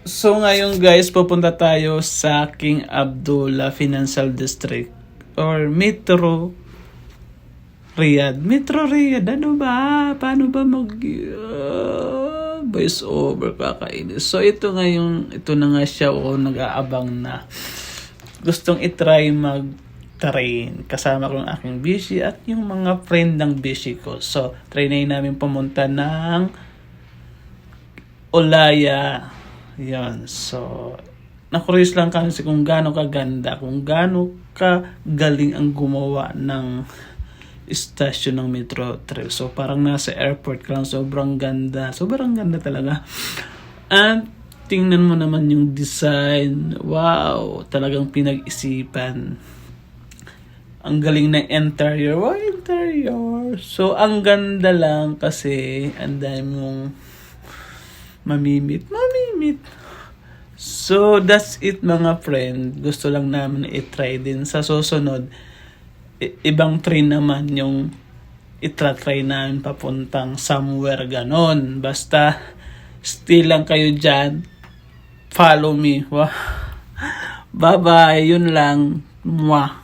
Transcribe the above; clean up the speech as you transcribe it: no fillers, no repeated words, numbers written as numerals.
So ngayon guys, pupunta tayo sa King Abdullah Financial District or Metro Riyadh. Metro Riyadh, ano ba? Paano ba voice over kakainis? So ito na nga siya o nag-aabang na. Gustong itry mag-train. Kasama ko yung aking bishi at yung mga friend ng bishi ko. So, try namin pumunta ng Olaya. Yan. So, na-curious lang kasi kung gaano kaganda, kung gaano kagaling ang gumawa ng station ng Metro Trail. So, parang nasa airport ka lang. Sobrang ganda. Sobrang ganda talaga. At tingnan mo naman yung design. Wow! Talagang pinag-isipan. Ang galing ng interior. Wow, interior! So, ang ganda lang kasi ang dami mong mamimit. So, that's it mga friend. Gusto lang namin i-try din sa susunod. Ibang train naman yung itry namin papuntang somewhere ganon. Basta, stay lang kayo dyan. Follow me. Wow. Bye-bye. Yun lang. Mwah.